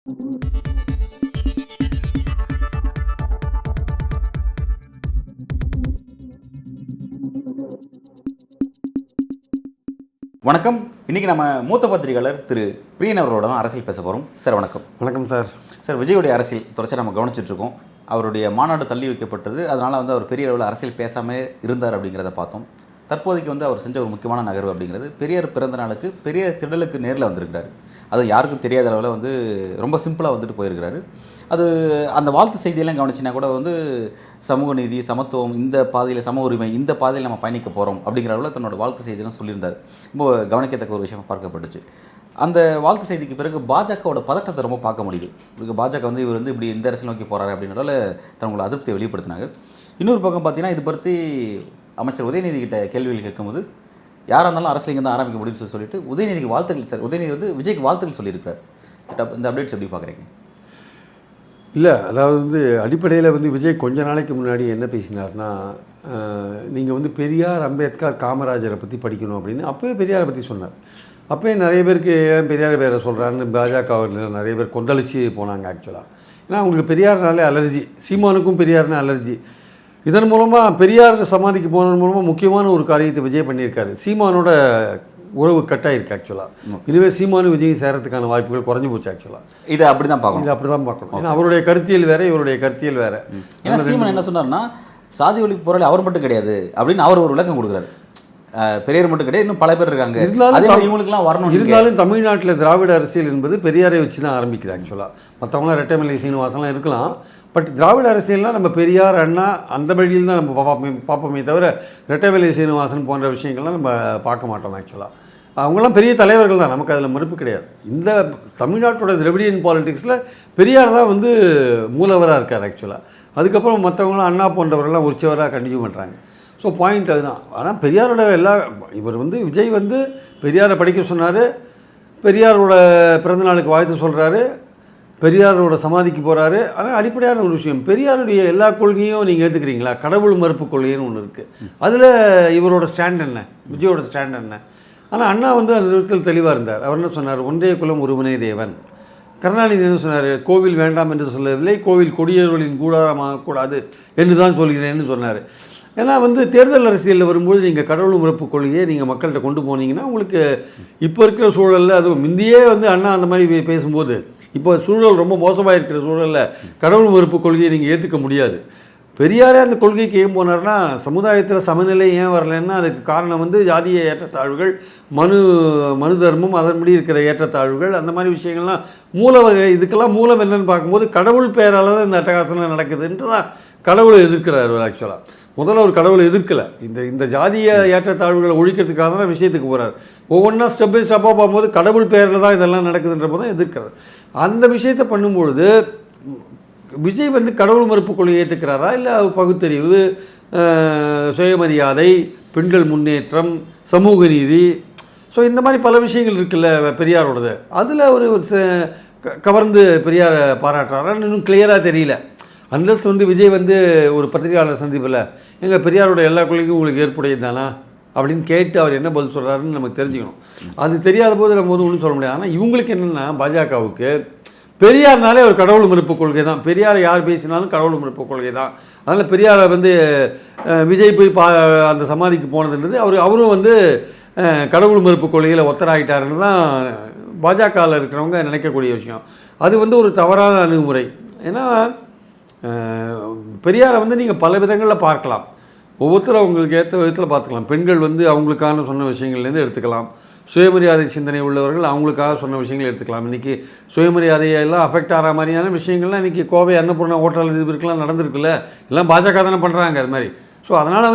வணக்கம். இன்றைக்கி நம்ம மூத்த பத்திரிகையாளர் திரு பிரியன் அவர்களோட தான் அரசியல் பேச போகிறோம். சார் வணக்கம். வணக்கம் சார். சார், விஜயுடைய அரசியல் தொடர்ச்சியாக நம்ம கவனிச்சிட்ருக்கோம். அவருடைய மாநாடு தள்ளி வைக்கப்பட்டது, அதனால் அவர் பெரிய அளவில் அரசியல் பேசாமல் இருந்தார் அப்படிங்கிறத பார்த்தோம். தற்போதைக்கு அவர் செஞ்ச ஒரு முக்கியமான நகர்வு அப்படிங்கிறது பெரியார் பிறந்த நாளுக்கு பெரியார் திடலுக்கு நேரில் வந்திருக்கிறாரு. அது யாருக்கும் தெரியாத அளவில் ரொம்ப சிம்பிளாக போயிருக்கிறாரு. அது அந்த வாழ்த்து செய்தியெல்லாம் கவனிச்சினா கூட சமூக நீதி, சமத்துவம், இந்த பாதையில் சம உரிமை, இந்த பாதையில் நம்ம பயணிக்க போகிறோம் அப்படிங்கிற அளவில் தன்னோட வாழ்த்து செய்தியெல்லாம் சொல்லியிருந்தார். ரொம்ப கவனிக்கத்தக்க ஒரு விஷயமாக பார்க்கப்பட்டுச்சு. அந்த வாழ்த்து செய்திக்கு பிறகு பாஜகவோட பதட்டத்தை ரொம்ப பார்க்க முடியுது. பாஜக இவர் இப்படி இந்த அரசியல் நோக்கி போகிறாரு அப்படின்றதால தங்களோட அதிருப்தியை வெளிப்படுத்தினாங்க. இன்னொரு பக்கம் பார்த்தீங்கன்னா, இது பற்றி அமைச்சர் உதயநிதி கிட்ட கேள்விகள் கேட்கும்போது யாராக இருந்தாலும் அரசியல் இங்கே தான் ஆரம்பிக்க முடியும்னு சொல்லிட்டு உதயநிதிக்கு வாழ்த்துக்கள். சார், உதயநிதி விஜய்க்கு வாழ்த்துக்கள் சொல்லியிருக்காரு. இந்த அப்டேட்ஸ் எப்படி பார்க்குறீங்க? இல்லை, அதாவது அடிப்படையில் விஜய் கொஞ்ச நாளைக்கு முன்னாடி என்ன பேசினார்னா, நீங்கள் பெரியார், அம்பேத்கர், காமராஜரை பற்றி படிக்கணும் அப்படின்னு அப்போவே பெரியாரை பற்றி சொன்னார். அப்போயே நிறைய பேருக்கு ஏன் பெரியார் பேரை சொல்கிறாருன்னு பாஜகவில் நிறைய பேர் கொந்தளிச்சு போனாங்க ஆக்சுவலாக. ஏன்னா அவங்களுக்கு பெரியார்னாலே அலர்ஜி, சீமானுக்கும் பெரியார்னு அலர்ஜி. இதன் மூலமாக பெரியார் சமாதிக்கு போனதன் மூலமாக முக்கியமான ஒரு காரியத்தை விஜய் பண்ணியிருக்காரு. சீமானோட உறவு கட்டாயிருக்கு ஆக்சுவலாக. இதுவே சீமானு விஜய் சேரத்துக்கான வாய்ப்புகள் குறைஞ்சி போச்சு ஆக்சுவலாக. இதை அப்படி தான் பார்க்கணும். இது அப்படி தான் பார்க்கணும். ஏன்னா அவருடைய கருத்தியல் வேறு, இவருடைய கருத்தியல் வேறு. ஏன்னா சீமான் என்ன சொன்னார்னா, சாதி ஒழிப்பு போராளி அவர் மட்டும் கிடையாது அப்படின்னு அவர் ஒரு விளக்கம் கொடுக்குறாரு. பெரியார் மட்டும் கிடையாது, இன்னும் பல பேர் இருக்காங்க, இவங்களுக்குலாம் வரணும். இருந்தாலும் தமிழ்நாட்டில் திராவிட அரசியல் என்பது பெரியாரை வச்சு தான் ஆரம்பிக்குது ஆக்சுவலாக. மற்றவங்களாம் ரெட்டைமலை சீனிவாசன்லாம் இருக்கலாம், பட் திராவிட அரசியல்னால் நம்ம பெரியார், அண்ணா அந்த வழியில் தான் நம்ம பார்ப்போமே தவிர ரெட்டைமலை சீனிவாசன் போன்ற விஷயங்கள்லாம் நம்ம பார்க்க மாட்டோம் ஆக்சுவலாக. அவங்களாம் பெரிய தலைவர்கள் தான், நமக்கு அதில் மறுப்பு கிடையாது. இந்த தமிழ்நாட்டோட திராவிடியன் பாலிடிக்ஸில் பெரியார் தான் மூலவராக இருக்கார் ஆக்சுவலாக. அதுக்கப்புறம் மற்றவங்களாம் அண்ணா போன்றவர்கள்லாம் உற்சவராக கண்டினியூ பண்ணுறாங்க. ஸோ பாயிண்ட் அதுதான். ஆனால் பெரியாரோட இவர் விஜய் பெரியாரை படிக்க சொன்னார், பெரியாரோட பிறந்தநாளுக்கு வாழ்த்து சொல்கிறாரு, பெரியாரோட சமாதிக்கு போகிறாரு. ஆனால் அடிப்படையான ஒரு விஷயம், பெரியாருடைய எல்லா கொள்கையும் நீங்கள் எடுத்துக்கிறீங்களா? கடவுள் மறுப்பு கொள்கைன்னு ஒன்று இருக்குது. அதில் இவரோட ஸ்டாண்ட் என்ன, விஜயோட ஸ்டாண்ட் என்ன? ஆனால் அண்ணா அந்த விதத்தில் தெளிவாக இருந்தார். அவர் என்ன சொன்னார்? ஒன்றே குலம் ஒருவனே தேவன். கருணாநிதி என்ன சொன்னார்? கோவில் வேண்டாம் என்று சொல்லவில்லை, கோவில் கொடியவர்களின் கூடாது என்று தான் சொல்கிறேன்னு சொன்னார். ஏன்னா தேர்தல் அரசியலில் வரும்போது நீங்கள் கடவுள் மறுப்பு கொள்கையை நீங்கள் மக்கள்கிட்ட கொண்டு போனீங்கன்னா உங்களுக்கு இப்போ இருக்கிற சூழலில், அதுவும் முந்தியே அண்ணா அந்த மாதிரி பேசும்போது, இப்போ சூழல் ரொம்ப மோசமாக இருக்கிற சூழலில் கடவுள் மறுப்பு கொள்கையை நீங்கள் ஏற்றுக்க முடியாது. பெரியாரே அந்த கொள்கைக்கு ஏன் போனார்னா, சமுதாயத்தில் சமநிலை ஏன் வரலைன்னா அதுக்கு காரணம் ஜாதிய ஏற்றத்தாழ்வுகள், மனு தர்மம், அதன்படி இருக்கிற ஏற்றத்தாழ்வுகள், அந்த மாதிரி விஷயங்கள்லாம் இதுக்கெல்லாம் மூலம் என்னென்னு பார்க்கும்போது கடவுள் பெயரால் தான் இந்த அட்டகாசனம் நடக்குதுன்ட்டு தான் கடவுளை எதிர்க்கிறார் ஆக்சுவலாக. முதல்ல ஒரு கடவுளை எதிர்க்கலை, இந்த ஜாதிய ஏற்றத்தாழ்வுகளை ஒழிக்கிறதுக்காக தான் விஷயத்துக்கு போகிறார். ஒவ்வொன்றா ஸ்டெப் பை ஸ்டெப்பாக பார்க்கும்போது கடவுள் பெயரில் தான் இதெல்லாம் நடக்குதுன்ற போது தான் எதிர்க்கிறார். அந்த விஷயத்தை பண்ணும்பொழுது விஜய் கடவுள் மறுப்பு கொள்கையை ஏற்றுக்கிறாரா, இல்லை பகுத்தறிவு, சுயமரியாதை, பெண்கள் முன்னேற்றம், சமூக நீதி, ஸோ இந்த மாதிரி பல விஷயங்கள் இருக்குல்ல பெரியாரோடது, அதில் ஒரு கவர்ந்து பெரியாரை பாராட்டுறாரான்னு இன்னும் கிளியராக தெரியல. அன்லஸ் விஜய் ஒரு பத்திரிகையாளர் சந்திப்பில் எங்கள் பெரியாரோட எல்லா கொள்கையும் உங்களுக்கு ஏற்புடையது தானா அப்படின்னு கேட்டு அவர் என்ன பதில் சொல்கிறாருன்னு நமக்கு தெரிஞ்சுக்கணும். அது தெரியாத போது நம்ம ஒன்றும் சொல்ல முடியாது. ஆனால் இவங்களுக்கு என்னென்னா, பாஜகவுக்கு பெரியார்னாலே ஒரு கடவுள் மறுப்பு கொள்கை தான். பெரியாரை யார் பேசினாலும் கடவுள் மறுப்பு கொள்கை தான். அதனால் பெரியாரை விஜய் போய் அந்த சமாதிக்கு போனதுன்றது அவரும் கடவுள் மறுப்பு கொள்கையில் ஒத்தராகிட்டாருன்னு தான் பாஜகவில் இருக்கிறவங்க நினைக்கக்கூடிய விஷயம். அது ஒரு தவறான அணுகுமுறை. ஏன்னா பெரியாரை நீங்கள் பல விதங்களில் பார்க்கலாம், ஒவ்வொருத்தரும் அவங்களுக்கு ஏற்ற விதத்தில் பார்த்துக்கலாம். பெண்கள் அவங்களுக்கான சொன்ன விஷயங்கள்லேருந்து எடுத்துக்கலாம், சுயமரியாதை சிந்தனை உள்ளவர்கள் அவங்களுக்காக சொன்ன விஷயங்கள் எடுத்துக்கலாம். இன்றைக்கி சுயமரியாதையெல்லாம் அஃபெக்ட் ஆகிற மாதிரியான விஷயங்கள்லாம் இன்றைக்கி கோவை அன்னபூர்ணா ஹோட்டல் இதுக்கெல்லாம் நடந்திருக்குல்ல, எல்லாம் பாஜக தானே பண்ணுறாங்க அது மாதிரி. ஸோ அதனால்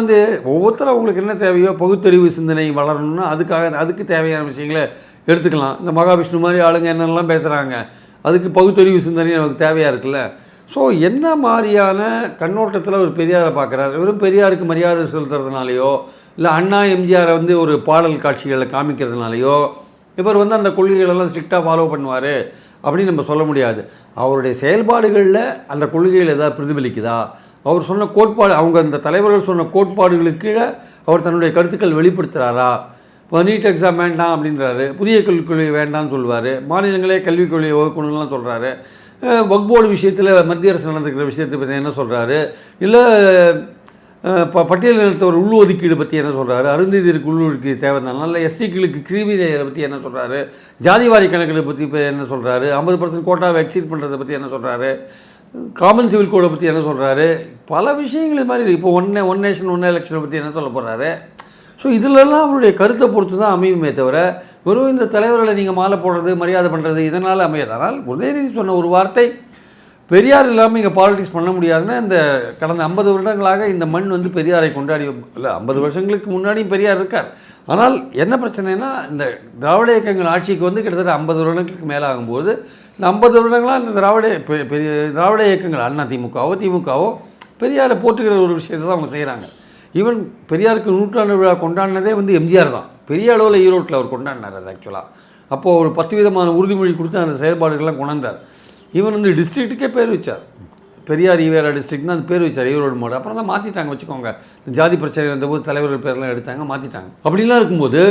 ஒவ்வொருத்தரும் அவங்களுக்கு என்ன தேவையோ பகுத்தறிவு சிந்தனை வளரணும்னா அதுக்கு தேவையான விஷயங்களை எடுத்துக்கலாம். இந்த மகாவிஷ்ணு மாதிரி ஆளுங்க என்னென்னலாம் பேசுகிறாங்க, அதுக்கு பகுத்தறிவு சிந்தனை நமக்கு தேவையாக இருக்குல்ல. ஸோ என்ன மாதிரியான கண்ணோட்டத்தில் ஒரு பெரியாரை பார்க்குறாரு? வெறும் பெரியாருக்கு மரியாதை செலுத்துறதுனாலையோ, இல்லை அண்ணா எம்ஜிஆரை ஒரு பாடல் காட்சிகளில் காமிக்கிறதுனாலையோ இவர் அந்த கொள்கைகளெல்லாம் ஸ்ட்ரிக்டாக ஃபாலோ பண்ணுவார் அப்படின்னு நம்ம சொல்ல முடியாது. அவருடைய செயல்பாடுகளில் அந்த கொள்கைகள் ஏதாவது பிரதிபலிக்குதா? அவர் சொன்ன கோட்பாடு, அவங்க அந்த தலைவர்கள் சொன்ன கோட்பாடுகளுக்கு அவர் தன்னுடைய கருத்துக்கள் வெளிப்படுத்துகிறாரா? இப்போ நீட் எக்ஸாம் வேண்டாம் அப்படின்றாரு, புதிய கல்விக் கொள்கை வேண்டாம்னு சொல்லுவார், மாநிலங்களே கல்விக் கொள்கையை வகுக்கணும்லாம் சொல்கிறாரு, வக்ஃப் போர்டு விஷயத்தில் மத்திய அரசு நடந்துக்கிற விஷயத்தை பற்றி என்ன சொல்கிறாரு, இல்லை பட்டியல் ஒரு உள்ஒதுக்கீடு பற்றி என்ன சொல்கிறாரு, அருந்ததியருக்கு உள்ஒதுக்கீடு தேவைதானா, இல்லை எஸ்சிக்களுக்கு கிருமி லேயரை பற்றி என்ன சொல்கிறாரு, ஜாதிவாரி கணக்குகளை பற்றி இப்போ என்ன சொல்கிறாரு, 50% கோட்டாவை எக்ஸீட் பண்ணுறதை பற்றி என்ன சொல்கிறாரு, காமன் சிவில் கோடை பற்றி என்ன சொல்கிறாரு, பல விஷயங்கள் இது மாதிரி இப்போ ஒன் நேஷன் ஒன் எலெக்ஷனை பற்றி என்ன சொல்ல போகிறாரு. ஸோ இதிலெல்லாம் அவருடைய கருத்தை பொறுத்து தான் அமையுமே தவிர வெறும் இந்த தலைவர்களை நீங்கள் மாலை போடுறது மரியாதை பண்ணுறது இதனால் அமையாது. ஆனால் உதயநிதி சொன்ன ஒரு வார்த்தை, பெரியார் இல்லாமல் இங்கே பாலிடிக்ஸ் பண்ண முடியாதுன்னா, இந்த கடந்த 50 வருடங்களாக இந்த மண் வந்து பெரியாரை கொண்டாடி இல்லை, 50 வருஷங்களுக்கு முன்னாடியும் பெரியார் இருக்கார். ஆனால் என்ன பிரச்சனைனா, இந்த திராவிட இயக்கங்கள் ஆட்சிக்கு வந்து கிட்டத்தட்ட 50 வருடங்களுக்கு மேலே ஆகும்போது இந்த 50 வருடங்களாக இந்த திராவிட இயக்கங்கள் அண்ணா திமுகவோ பெரியாரை போட்டுக்கிற ஒரு விஷயத்தை தான் அவங்க செய்கிறாங்க. ஈவன் பெரியாருக்கு 100ஆண்டு விழா கொண்டாடினதே வந்து எம்ஜிஆர் தான். பெரிய அளவில் ஈரோட்டில் அவர் கொண்டாடினார். அது ஆக்சுவலாக அப்போது ஒரு 10 விதமான உறுதிமொழி கொடுத்து அந்த செயல்பாடுகள்லாம் கொண்டாந்தார். ஈவன் வந்து டிஸ்ட்ரிக்ட்டுக்கே பேர் வச்சார். பெரியார் ஈவேரா டிஸ்ட்ரிக்ட்னு அந்த பேர் வச்சார், ஈரோடு மாடு. அப்புறம் தான் மாற்றிட்டாங்க வச்சுக்கோங்க, ஜாதி பிரச்சனை வந்தபோது தலைவர்கள் பேரெல்லாம் எடுத்தாங்க, மாற்றிட்டாங்க. அப்படிலாம் இருக்கும்போது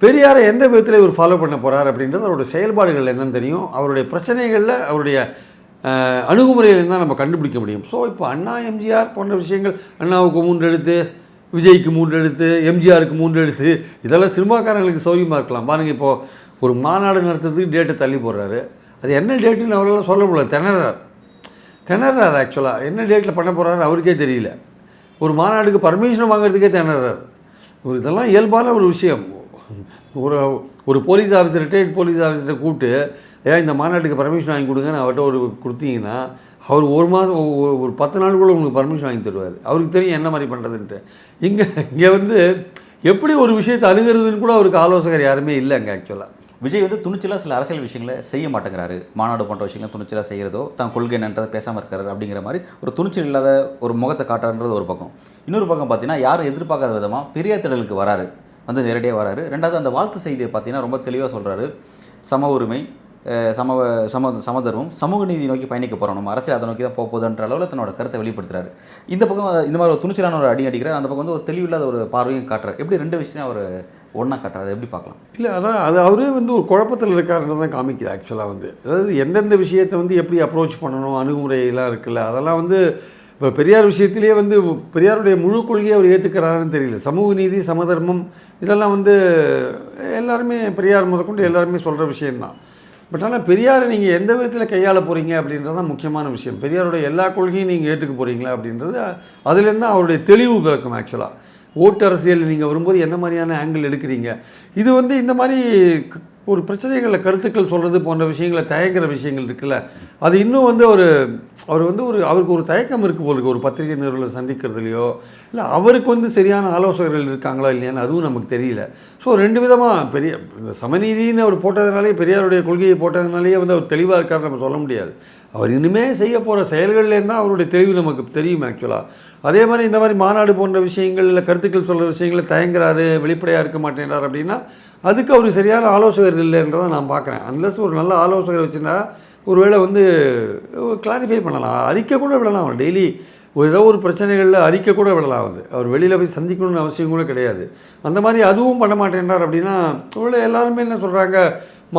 பெரியாரை எந்த விதத்தில் இவர் ஃபாலோ பண்ண போகிறார் அப்படின்றது அவருடைய செயல்பாடுகள் என்னன்னு தெரியும். அவருடைய பிரச்சனைகளில் அவருடைய அணுகுமுறையில் தான் நம்ம கண்டுபிடிக்க முடியும். ஸோ இப்போ அண்ணா எம்ஜிஆர் போன்ற விஷயங்கள், அண்ணாவுக்கு 3 எழுத்து, விஜய்க்கு 3 எழுத்து, எம்ஜிஆருக்கு 3 எழுத்து, இதெல்லாம் சினிமாக்காரங்களுக்கு சௌகரியமாக இருக்கலாம். பாருங்கள், இப்போது ஒரு மாநாடு நடத்துறதுக்கு டேட்டை தள்ளி போடுறாரு. அது என்ன டேட்டுன்னு அவரால் சொல்ல முடியல, திணறார். ஆக்சுவலாக என்ன டேட்டில் பண்ண போகிறாரு அவருக்கே தெரியல. ஒரு மாநாடுக்கு பர்மிஷன் வாங்குறதுக்கே திணறார். இதெல்லாம் இயல்பான ஒரு விஷயம். ஒரு போலீஸ் ஆஃபீஸர், ரிட்டையர்ட் போலீஸ் ஆஃபீஸரை கூப்பிட்டு, ஏன் இந்த மாநாட்டுக்கு பர்மிஷன் வாங்கி கொடுங்கன்னு அவர்கிட்ட கொடுத்தீங்கன்னா, அவர் ஒரு மாதம் ஒரு 10 நாளுக்குள்ளே உங்களுக்கு பர்மிஷன் வாங்கி தருவார். அவருக்கு தெரியும் என்ன மாதிரி பண்ணுறதுன்ட்டு. இங்கே வந்து எப்படி ஒரு விஷயத்தை அணுகிறதுன்னு கூட அவருக்கு ஆலோசகர் யாருமே இல்லை அங்கே. ஆக்சுவலாக விஜய் வந்து துணிச்சலாக சில அரசியல் விஷயங்களை செய்ய மாட்டேங்கிறாரு. மாநாடு போன்ற விஷயங்களை துணிச்சலாக செய்கிறதோ, தான் கொள்கை என்னன்றதை பேசாமல் இருக்காரு அப்படிங்கிற மாதிரி ஒரு துணிச்சல் இல்லாத ஒரு முகத்தை காட்டுறது ஒரு பக்கம். இன்னொரு பக்கம் பார்த்தீங்கன்னா, யாரும் எதிர்பார்க்காத விதமாக பெரியார் திடலுக்கு வராரு, வந்து நேரடியாக வராரு. ரெண்டாவது அந்த வாழ்த்து செய்தியை பார்த்தீங்கன்னா ரொம்ப தெளிவாக சொல்கிறாரு. சம உரிமை, சமதர்மம், சமூக நீதி நோக்கி பயணிக்க போகிறோம், நம்ம அரசியல் அதை நோக்கி தான் போகுதுன்ற அளவில் தன்னோட கருத்தை வெளிப்படுத்துறாரு. இந்த பக்கம் இந்த மாதிரி ஒரு துணிச்சலான ஒரு அடிக்கிறார், அந்த பக்கம் வந்து ஒரு தெளிவில்லாத ஒரு பார்வையும் காட்டுறாரு. எப்படி 2 விஷயம் அவர் ஒன்றா காட்டுறாரு, எப்படி பார்க்கலாம்? இல்லை, அதான் அது அவரே வந்து ஒரு குழப்பத்தில் இருக்காருன்னு தான் காமிக்குது. ஆக்சுவலாக வந்து அதாவது எந்தெந்த விஷயத்தை வந்து எப்படி அப்ரோச் பண்ணணும், அணுகுமுறையெல்லாம் இருக்குல்ல, அதெல்லாம் வந்து இப்போ பெரியார் விஷயத்திலேயே வந்து பெரியாருடைய முழு கொள்கையை அவர் ஏற்றுக்கிறாருன்னு தெரியல. சமூக நீதி, சமதர்மம் இதெல்லாம் வந்து எல்லாருமே பெரியார் முதற்கொண்டு எல்லாருமே சொல்கிற விஷயந்தான். பட் ஆனால் பெரியாரை நீங்கள் எந்த விதத்தில் கையாள போகிறீங்க அப்படின்றது தான் முக்கியமான விஷயம். பெரியாருடைய எல்லா கொள்கையும் நீங்கள் ஏற்றுக்க போகிறீங்களா அப்படின்றது அதுலேருந்து தான் அவருடைய தெளிவு பிறக்கும். ஆக்சுவலாக ஓட்டு அரசியல் நீங்கள் வரும்போது என்ன மாதிரியான ஆங்கிள் எடுக்கிறீங்க, இது வந்து இந்த மாதிரி ஒரு பிரச்சனைகளில் கருத்துக்கள் சொல்கிறது போன்ற விஷயங்களை தயங்குற விஷயங்கள் இருக்குல்ல, அது இன்னும் வந்து அவருக்கு ஒரு தயக்கம் இருக்குது போலுக்கு. ஒரு பத்திரிகை நிறுவனங்களை சந்திக்கிறதுலையோ இல்லை அவருக்கு வந்து சரியான ஆலோசகர்கள் இருக்காங்களா இல்லையான்னு அதுவும் நமக்கு தெரியல. ஸோ 2 விதமாக இந்த சமநீதின்னு அவர் போட்டதுனாலே, பெரியாருடைய கொள்கையை போட்டதுனாலேயே வந்து அவர் தெளிவாக இருக்கார் நம்ம சொல்ல முடியாது. அவர் இனிமேல் செய்ய போகிற செயல்கள்லேருந்து அவருடைய தெளிவு நமக்கு தெரியும். ஆக்சுவலாக அதே மாதிரி இந்த மாதிரி மாநாடு போன்ற விஷயங்கள் இல்லை கருத்துக்கள் சொல்கிற விஷயங்களை தயங்குறாரு, வெளிப்படையாக இருக்க மாட்டேங்கிறார் அப்படின்னா அதுக்கு அவர் சரியான ஆலோசகர் இல்லைன்றதை நான் பார்க்குறேன். அன்லஸ் ஒரு நல்ல ஆலோசகர் வச்சுருந்தா ஒருவேளை வந்து கிளாரிஃபை பண்ணலாம், அறிக்கை கூட விடலாம். அவர் டெய்லி ஏதோ ஒரு பிரச்சனைகளில் அறிக்கை கூட விடலாம். அவர் வெளியில் போய் சந்திக்கணும்னு அவசியம் கூட கிடையாது. அந்த மாதிரி அதுவும் பண்ண மாட்டேன்றார் அப்படின்னா ஒருவேளை எல்லாருமே என்ன சொல்கிறாங்க,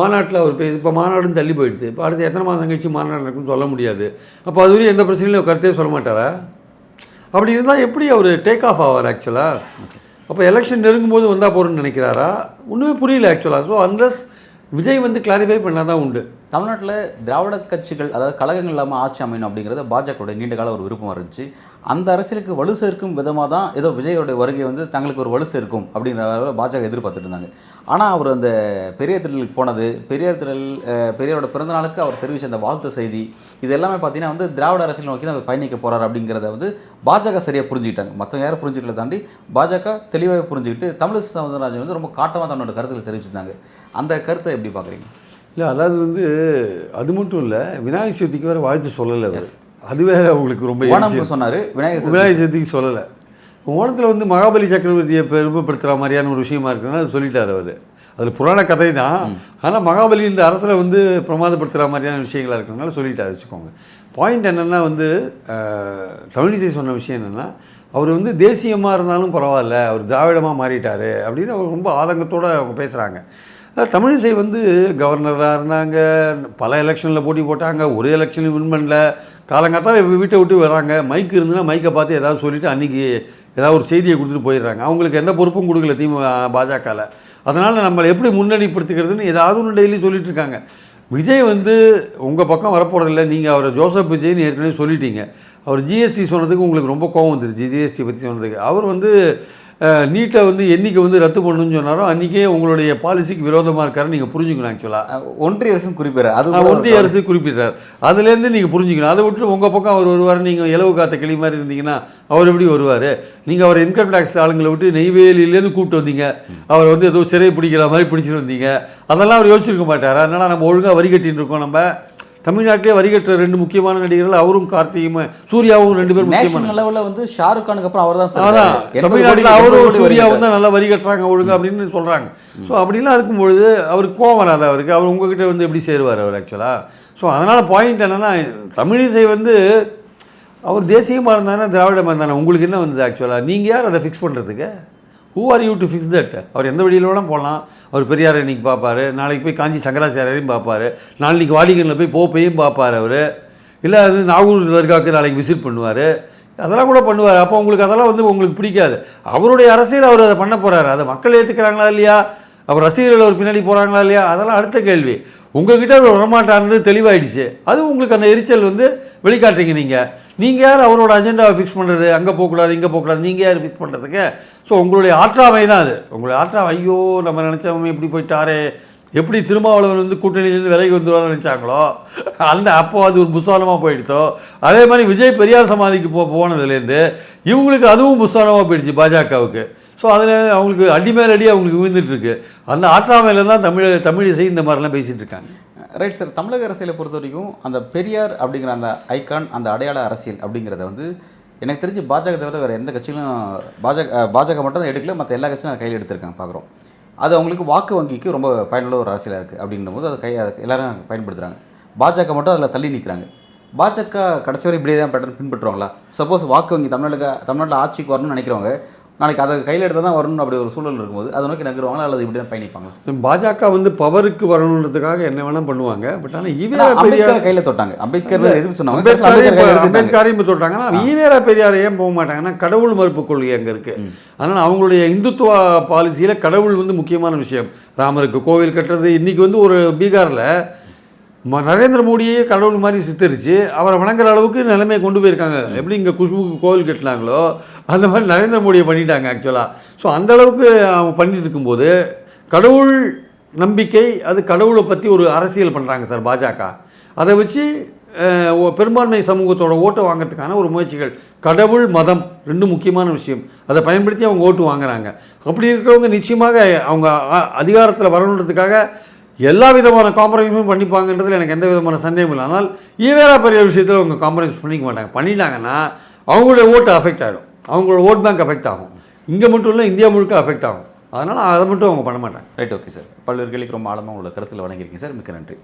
மாநாட்டில் அவர் இப்போ மாநாடுன்னு தள்ளி போயிடுது, இப்போ அடுத்து எத்தனை மாதம் கழிச்சு மாநாடு இருக்குன்னு சொல்ல முடியாது. அப்போ அதுவரையும் எந்த பிரச்சனையும் கருத்தே சொல்ல மாட்டாரா? அப்படி இருந்தால் எப்படி அவர் டேக் ஆஃப் ஆவார்? ஆக்சுவலாக அப்போ எலெக்ஷன் நெருங்கும்போது வந்தால் போகிறோன்னு நினைக்கிறாரா? ஒன்றுமே புரியல ஆக்சுவலாக. ஸோ அன்லஸ் விஜய் வந்து கிளாரிஃபை பண்ணால் தான் உண்டு. தமிழ்நாட்டில் திராவிட கட்சிகள், அதாவது கழகங்கள் இல்லாமல் ஆட்சி அமையணும் அப்படிங்கிறது பாஜகவுடைய நீண்ட கால ஒரு விருப்பமாக இருந்துச்சு. அந்த அரசியலுக்கு வலு சேர்க்கும் விதமாக தான் ஏதோ விஜயோடைய வருகை வந்து தங்களுக்கு ஒரு வலு சேர்க்கும் அப்படின்ற பாஜக எதிர்பார்த்துட்டு இருந்தாங்க. ஆனால் அவர் அந்த பெரியார் திடலுக்கு போனது, பெரியாரோட பிறந்தநாளுக்கு அவர் தெரிவித்த அந்த வாழ்த்து செய்தி, இது எல்லாமே பார்த்தீங்கன்னா வந்து திராவிட அரசியல் நோக்கி தான் அவர் பயணிக்க போகிறார் அப்படிங்கிறத வந்து பாஜக சரியாக புரிஞ்சுக்கிட்டாங்க. மற்றவங்க யாரும் புரிஞ்சுக்கல தாண்டி பாஜக தெளிவாக புரிஞ்சுக்கிட்டு தமிழிசை சவுந்தரராஜன் வந்து ரொம்ப காட்டமாக தன்னோட கருத்துக்களை தெரிவிச்சிருந்தாங்க. அந்த கருத்தை எப்படி பார்க்குறீங்க? இல்லை, அதாவது வந்து அது மட்டும் இல்லை, விநாயகர் சதுர்த்திக்கு வேறு வாழ்த்து சொல்லலை. அது வேறு அவங்களுக்கு ரொம்ப சொன்னார். விநாயகர் சதுர்த்திக்கு சொல்லலை. ஓணத்தில் வந்து மகாபலி சக்கரவர்த்தியை பெருமைப்படுத்துகிற மாதிரியான ஒரு விஷயமா இருக்குன்னா அது சொல்லிட்டார் அவர். அதில் புராண கதை தான், ஆனால் மகாபலி இந்த அரசரை வந்து பிரமாதப்படுத்துகிற மாதிரியான விஷயங்களாக இருக்கிறதுனால சொல்லிட்டார் வச்சுக்கோங்க. பாயிண்ட் என்னென்னா வந்து தமிழிசை சொன்ன விஷயம் என்னென்னா, அவர் வந்து தேசியமாக இருந்தாலும் பரவாயில்ல, அவர் திராவிடமாக மாறிட்டார் அப்படின்னு அவர் ரொம்ப ஆதங்கத்தோடு அவங்க பேசுகிறாங்க. தமிழிசை வந்து கவர்னராக இருந்தாங்க, பல எலெக்ஷனில் போட்டி போட்டாங்க, ஒரு எலெக்ஷன்லையும் வின் பண்ணல. காலங்காத்தால வீட்டை விட்டு வராங்க, மைக் இருந்துன்னா மைக்கை பார்த்து ஏதாவது சொல்லிவிட்டு அன்றைக்கி ஏதாவது ஒரு செய்தியை கொடுத்துட்டு போயிடுறாங்க. அவங்களுக்கு எந்த பொறுப்பும் கொடுக்கல பாஜகவில். அதனால் நம்மளை எப்படி முன்னணிப்படுத்திக்கிறதுன்னு ஏதாவது ஒன்று டெய்லி சொல்லிட்டு இருக்காங்க. விஜய் வந்து உங்கள் பக்கம் வரப்போறதில்லை, நீங்கள் அவரை ஜோசப் விஜய்னு ஏற்கனவே சொல்லிட்டீங்க. அவர் ஜிஎஸ்டி சொன்னதுக்கு உங்களுக்கு ரொம்ப கோவம் வந்துருச்சு, ஜிஎஸ்டி பற்றி சொன்னதுக்கு. அவர் வந்து நீட்டை வந்து என்றைக்கு வந்து ரத்து பண்ணணும்னு சொன்னாரோ அன்றைக்கே உங்களுடைய பாலிசிக்கு விரோதமாக இருக்காருன்னு நீங்கள் புரிஞ்சுக்கணும். ஆக்சுவலாக ஒன்றிய அரசும் குறிப்பிட்றாரு, அது ஒன்றிய அரசு குறிப்பிட்றாரு. அதுலேருந்து நீங்கள் புரிஞ்சுக்கணும். அதை விட்டு உங்கள் பக்கம் அவர் வருவார், நீங்கள் இலவு காத்த கிளி மாதிரி இருந்தீங்கன்னா அவர் எப்படி வருவார்? நீங்கள் அவர் இன்கம் டேக்ஸ் ஆளுங்களை விட்டு நெய்வேலியிலேருந்து கூப்பிட்டு வந்தீங்க, அவர் வந்து ஏதோ சிறை பிடிக்கிற மாதிரி பிடிச்சிட்டு வந்தீங்க. அதெல்லாம் அவர் யோசிச்சிருக்க மாட்டார். அதனால் நம்ம ஒழுங்காக வரி கட்டின்னு இருக்கோம். நம்ம தமிழ்நாட்டிலே வரி கட்டுற 2 முக்கியமான நடிகர்கள் அவரும் கார்த்தியும் சூர்யாவும் 2 பேரும் முக்கியமான லெவலில் வந்து ஷாருக் கானுக்கு அப்புறம் அவர் தான் தமிழ்நாட்டில் அவரும் சூர்யாவும் தான் நல்லா வரி கட்டுறாங்க ஒழுங்கு அப்படின்னு சொல்கிறாங்க. ஸோ அப்படிலாம் இருக்கும்பொழுது அவருக்கு கோவம் வராது. அவருக்கு அவர் உங்ககிட்ட வந்து எப்படி சேருவார் அவர் ஆக்சுவலாக? ஸோ அதனால் பாயிண்ட் என்னென்னா, தமிழிசை வந்து அவர் தேசியமாக இருந்தானே திராவிடமாக இருந்தானே உங்களுக்கு என்ன வந்தது ஆக்சுவலாக? நீங்கள் யார் அதை ஃபிக்ஸ் பண்ணுறதுக்கு? Who are you to fix that? அவர் எந்த வழியில் வேணால் போகலாம். அவர் பெரியார் இன்னைக்கு பார்ப்பார், நாளைக்கு போய் காஞ்சி சங்கராச்சாரியரையும் பார்ப்பார், நாளைக்கு வாடிகனில் போய் போப்பையும் பார்ப்பார். அவர் இல்லை அது நாகூர் தர்காவுக்கு நாளைக்கு விசிட் பண்ணுவார், அதெல்லாம் கூட பண்ணுவார். அப்போ உங்களுக்கு அதெல்லாம் வந்து உங்களுக்கு பிடிக்காது. அவருடைய அரசியல் அவர் அதை பண்ண போகிறாரு. அதை மக்கள் ஏற்றுக்கிறாங்களா இல்லையா? அவர் ரசிகர்கள் அவர் பின்னாடி போகிறாங்களா இல்லையா? அதெல்லாம் அடுத்த கேள்வி. உங்ககிட்ட அவர் வரமாட்டார்னு தெளிவாயிடுச்சு. அது உங்களுக்கு அந்த எரிச்சல் வந்து வெளிக்காட்டுறீங்க. நீங்கள் யார் அவரோட அஜெண்டாவை ஃபிக்ஸ் பண்ணுறது? அங்கே போகக்கூடாது, இங்கே போகக்கூடாது, நீங்கள் யார் ஃபிக்ஸ் பண்ணுறதுக்கு? ஸோ உங்களுடைய ஆற்றாமை தான் அது. உங்களுடைய ஆற்றாமை, ஐயோ நம்ம நினச்சவங்க இப்படி போயிட்டாரே, எப்படி திருமாவளவன் வந்து கூட்டணியிலேருந்து விலகி வந்துடுவான்னு நினச்சாங்களோ அந்த அப்போ அது ஒரு புஸ்தானமாக போயிடுத்தோ, அதே மாதிரி விஜய் பெரியார் சமாதிக்கு போனதுலேருந்து இவங்களுக்கு அதுவும் புஸ்தானமாக போயிடுச்சு பாஜகவுக்கு. ஸோ அதில் அவங்களுக்கு அடி மேல் அடி அவங்களுக்கு விழுந்துட்டுருக்கு. அந்த ஆற்றாமையில் தான் தமிழிசை இந்த மாதிரிலாம் பேசிகிட்டு இருக்காங்க. Right sir. தமிழக அரசியலை பொறுத்த வரைக்கும் அந்த பெரியார் அப்படிங்கிற அந்த ஐக்கான், அந்த அடையாள அரசியல் அப்படிங்கிறத வந்து எனக்கு தெரிஞ்சு பாஜக தவிர வேறு எந்த கட்சியிலும் பாஜக மட்டும் தான் எடுக்கல, மற்ற எல்லா கட்சியும் கையில் எடுத்திருக்காங்க பார்க்குறோம். அது அவங்களுக்கு வாக்கு வங்கிக்கு ரொம்ப பயனுள்ள ஒரு அரசியலாக இருக்குது. அப்படின்னும் போது அதை எல்லோரும் பயன்படுத்துகிறாங்க. பாஜக மட்டும் அதில் தள்ளி நிற்கிறாங்க. பாஜக கடைசி வரை இப்படியே தான் பேட்டர்ன் பின்பற்றுவாங்களா? சப்போஸ் வாக்கு வங்கி தமிழ்நாட்டில் ஆட்சிக்கு வரணும்னு நினைக்கிறவங்க நாளைக்கு அதை கையில் எடுத்தால் தான் வரணும் அப்படி ஒரு சூழல் இருக்கும்போது அதை நோக்கி நகருவாங்களா அல்லது இப்படி தான் பயணிப்பாங்களா? பாஜக வந்து பவருக்கு வரணுன்றதுக்காக என்ன வேணால் பண்ணுவாங்க. பட் ஆனால் அம்பேத்கர் கையில் தொட்டாங்க. அம்பேத்கர் எதுவும் சொன்னாங்க, அம்பேத்கரையும் தொட்டாங்கன்னா ஈவேரா பெரியார் ஏன் போக மாட்டாங்கன்னா கடவுள் மறுப்பு கொள்கை அங்கே இருக்குது. அதனால் அவங்களுடைய இந்துத்துவ பாலிசியில் கடவுள் வந்து முக்கியமான விஷயம். ராமருக்கு கோவில் கட்டுறது, இன்றைக்கி வந்து ஒரு பீகாரில் நரேந்திர மோடியே கடவுள் மாதிரி சித்தரித்து அவரை வணங்குற அளவுக்கு நிலைமையை கொண்டு போயிருக்காங்க. எப்படி இங்கே குஷ்புக்கு கோவில் கட்டினாங்களோ அந்த மாதிரி நரேந்திர மோடியை பண்ணிட்டாங்க ஆக்சுவலாக. ஸோ அந்தளவுக்கு அவங்க பண்ணிட்டு இருக்கும்போது கடவுள் நம்பிக்கை, அது கடவுளை பற்றி ஒரு அரசியல் பண்ணுறாங்க சார் பாஜக. அதை வச்சு பெரும்பான்மை சமூகத்தோட ஓட்டை வாங்கிறதுக்கான ஒரு முயற்சிகள். கடவுள் மதம் 2 முக்கியமான விஷயம். அதை பயன்படுத்தி அவங்க ஓட்டு வாங்குறாங்க. அப்படி இருக்கிறவங்க நிச்சயமாக அவங்க அதிகாரத்தில் வரணுன்றதுக்காக எல்லா விதமான காம்ப்ரமைஸும் பண்ணிப்பாங்கன்றதுல எனக்கு எந்த விதமான சந்தேகம் இல்லை. ஆனால் ஈவேரா பெரிய விஷயத்தில் அவங்க காம்ப்ரமைஸ் பண்ணிக்க மாட்டாங்க. பண்ணிட்டாங்கன்னா அவங்களுடைய ஓட்டு அஃபெக்ட் ஆகிடும், அவங்களோட ஓட் பேங்க் அஃபெக்ட் ஆகும். இங்கே மட்டும் இல்லை, இந்தியா முழுக்க அஃபெக்ட் ஆகும். அதனால் அதை மட்டும் அவங்க பண்ண மாட்டாங்க. Right, okay sir. பல்வேறு கேள்விக்கு ரொம்ப ஆழமாக உள்ள கருத்தில் வழங்கியிருக்கீங்க சார். மிக்க நன்றி.